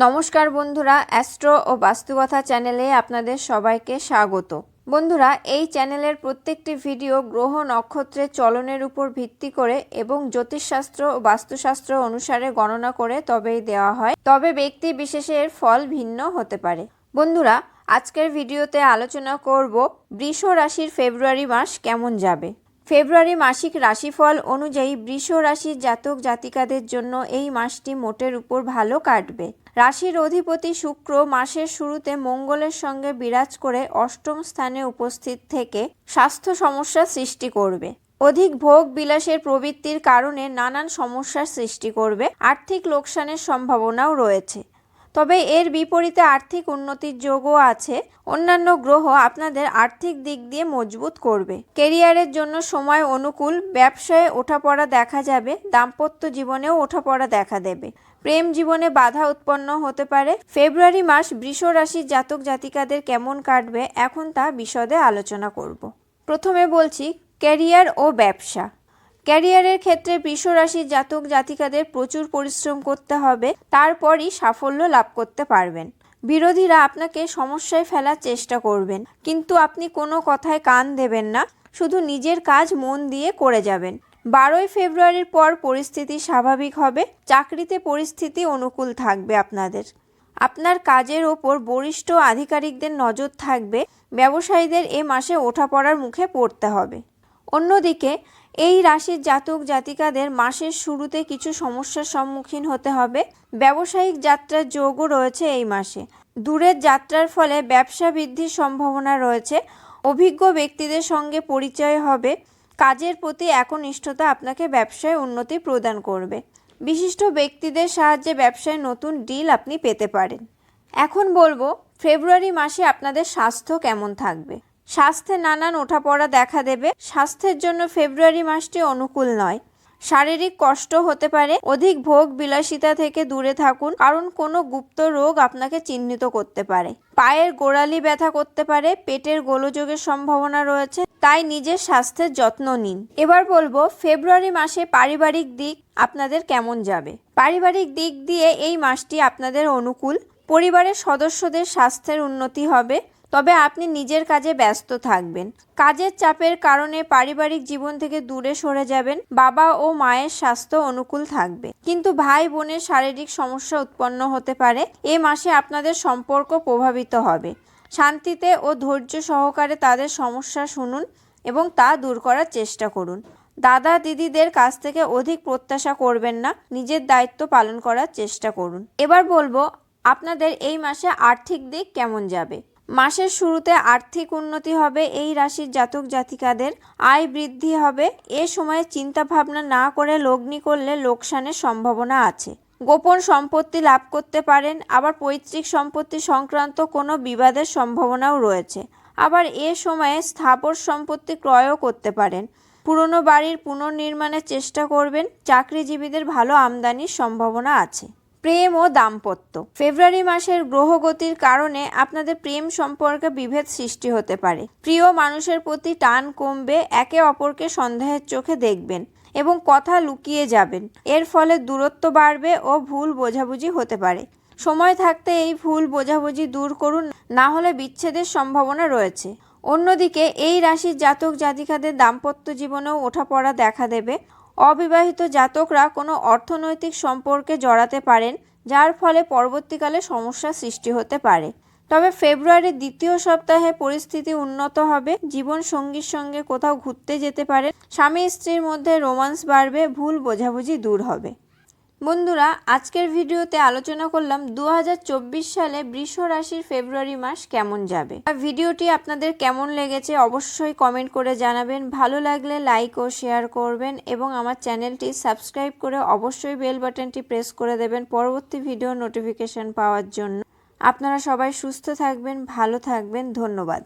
নমস্কার বন্ধুরা, অ্যাস্ট্রো ও বাস্তুকথা চ্যানেলে আপনাদের সবাইকে স্বাগত। বন্ধুরা, এই চ্যানেলের প্রত্যেকটি ভিডিও গ্রহ নক্ষত্রের চলনের উপর ভিত্তি করে এবং জ্যোতিষশাস্ত্র ও বাস্তুশাস্ত্র অনুসারে গণনা করে তবেই দেওয়া হয়, তবে ব্যক্তি বিশেষের ফল ভিন্ন হতে পারে। বন্ধুরা, আজকের ভিডিওতে আলোচনা করব বৃষ রাশির ফেব্রুয়ারি মাস কেমন যাবে। ফেব্রুয়ারি মাসিক রাশিফল অনুযায়ী বৃষ রাশির জাতক জাতিকাদের জন্য এই মাসটি মোটের উপর ভালো কাটবে। রাশির অধিপতি শুক্র মাসের শুরুতে মঙ্গলের সঙ্গে বিরাজ করে অষ্টম স্থানে উপস্থিত থেকে স্বাস্থ্য সমস্যার সৃষ্টি করবে। অধিক ভোগ বিলাসের প্রবৃত্তির কারণে নানান সমস্যার সৃষ্টি করবে। আর্থিক লোকসানের সম্ভাবনাও রয়েছে, তবে এর বিপরীতে আর্থিক উন্নতির যোগও আছে। অন্যান্য গ্রহ আপনাদের আর্থিক দিক দিয়ে মজবুত করবে। কেরিয়ারের জন্য সময় অনুকূল, ব্যবসায় ওঠাপড়া দেখা যাবে, দাম্পত্য জীবনেও ওঠাপড়া দেখা দেবে। প্রেম জীবনে বাধা উৎপন্ন হতে পারে। ফেব্রুয়ারি মাস বৃষ রাশির জাতক জাতিকাদের কেমন কাটবে এখন তা বিশদে আলোচনা করব। প্রথমে বলছি ক্যারিয়ার ও ব্যবসা। ক্যারিয়ারের ক্ষেত্রে বৃষ রাশির জাতক জাতিকাদের প্রচুর পরিশ্রম করতে হবে, তারপরই সাফল্য লাভ করতে পারবেন। বিরোধীরা আপনাকে সমস্যায় ফেলার চেষ্টা করবেন, কিন্তু আপনি কোনো কথায় কান দেবেন না, শুধু নিজের কাজ মন দিয়ে করে যাবেন। 12ই ফেব্রুয়ারির পর পরিস্থিতি স্বাভাবিক হবে। চাকরিতে পরিস্থিতি অনুকূল থাকবে আপনাদের। আপনার কাজের ওপর বরিষ্ঠ আধিকারিকদের নজর থাকবে। ব্যবসায়ীদের এ মাসে ওঠাপড়ার মুখে পড়তে হবে। অন্যদিকে এই রাশির জাতক জাতিকাদের মাসের শুরুতে কিছু সমস্যার সম্মুখীন হতে হবে। ব্যবসায়িক যাত্রার যোগও রয়েছে এই মাসে। দূরের যাত্রার ফলে ব্যবসা বৃদ্ধির সম্ভাবনা রয়েছে। অভিজ্ঞ ব্যক্তিদের সঙ্গে পরিচয় হবে। কাজের প্রতি একনিষ্ঠতা আপনাকে ব্যবসায় উন্নতি প্রদান করবে। বিশিষ্ট ব্যক্তিদের সাহায্যে ব্যবসায় নতুন ডিল আপনি পেতে পারেন। এখন বলবো ফেব্রুয়ারি মাসে আপনাদের স্বাস্থ্য কেমন থাকবে। স্বাস্থ্যে নানান ওঠাপড়া দেখা দেবে। স্বাস্থ্যের জন্য ফেব্রুয়ারি মাসটি অনুকূল নয়। শারীরিক কষ্ট হতে পারে। অধিক ভোগ বিলাসিতা থেকে দূরে থাকুন, কারণ কোনো গুপ্ত রোগ আপনাকে চিহ্নিত করতে পারে। পায়ের গোড়ালি ব্যথা করতে পারে। পেটের গোলযোগের সম্ভাবনা রয়েছে, তাই নিজের স্বাস্থ্যের যত্ন নিন। এবার বলবো ফেব্রুয়ারি মাসে পারিবারিক দিক আপনাদের কেমন যাবে। পারিবারিক দিক দিয়ে এই মাসটি আপনাদের অনুকূল। পরিবারের সদস্যদের স্বাস্থ্যের উন্নতি হবে, তবে আপনি নিজের কাজে ব্যস্ত থাকবেন। কাজের চাপের কারণে পারিবারিক জীবন থেকে দূরে সরে যাবেন। বাবা ও মায়ের স্বাস্থ্য অনুকূল থাকবে, কিন্তু ভাই বোনের শারীরিক সমস্যা উৎপন্ন হতে পারে। এ মাসে আপনাদের সম্পর্ক প্রভাবিত হবে। শান্তিতে ও ধৈর্য সহকারে তাদের সমস্যা শুনুন এবং তা দূর করার চেষ্টা করুন। দাদা দিদিদের কাছ থেকে অধিক প্রত্যাশা করবেন না। নিজের দায়িত্ব পালন করার চেষ্টা করুন। এবার বলবো আপনাদের এই মাসে আর্থিক দিক কেমন যাবে। মাসের শুরুতে আর্থিক উন্নতি হবে। এই রাশির জাতক জাতিকাদের আয় বৃদ্ধি হবে। এ সময়ে চিন্তা ভাবনা না করে লগ্নি করলে লোকসানের সম্ভাবনা আছে। গোপন সম্পত্তি লাভ করতে পারেন। আবার পৈতৃক সম্পত্তি সংক্রান্ত কোনো বিবাদের সম্ভাবনাও রয়েছে। আবার এ সময়ে স্থাবর সম্পত্তি ক্রয়ও করতে পারেন। পুরনো বাড়ির পুনর্নির্মাণের চেষ্টা করবেন। চাকরিজীবীদের ভালো আমদানির সম্ভাবনা আছে। প্রেম ও দাম্পত্য। ফেব্রুয়ারি মাসের গ্রহগতির কারণে আপনাদের প্রেম সম্পর্কে বিভেদ সৃষ্টি হতে পারে। প্রিয় মানুষের প্রতি টান কমবে। একে অপরকে সন্দেহের চোখে দেখবেন এবং কথা লুকিয়ে যাবেন। এর ফলে দূরত্ব বাড়বে ও ভুল বোঝাবুঝি হতে পারে। সময় থাকতে এই ভুল বোঝাবুঝি দূর করুন, না হলে বিচ্ছেদের সম্ভাবনা রয়েছে। অন্যদিকে এই রাশির জাতক জাতিকাদের দাম্পত্য জীবনেও ওঠাপড়া দেখা দেবে। অবিবাহিত জাতকরা কোনো অর্থনৈতিক সম্পর্কে জড়াতে পারেন, যার ফলে পরবর্তীকালে সমস্যার সৃষ্টি হতে পারে। তবে ফেব্রুয়ারির দ্বিতীয় সপ্তাহে পরিস্থিতি উন্নত হবে। জীবন সঙ্গীর সঙ্গে কোথাও ঘুরতে যেতে পারেন। স্বামী স্ত্রীর মধ্যে রোমান্স বাড়বে। ভুল বোঝাবুঝি দূর হবে। বন্ধুরা, আজকের ভিডিওতে আলোচনা করলাম 2024 সালে বৃষ রাশির ফেব্রুয়ারি মাস কেমন যাবে। ভিডিওটি আপনাদের কেমন লেগেছে অবশ্যই কমেন্ট করে জানাবেন। ভালো লাগলে লাইক ও শেয়ার করবেন এবং আমার চ্যানেলটি সাবস্ক্রাইব করে অবশ্যই বেল বাটনটি প্রেস করে দেবেন পরবর্তী ভিডিও নোটিফিকেশন পাওয়ার জন্য। আপনারা সবাই সুস্থ থাকবেন, ভালো থাকবেন। ধন্যবাদ।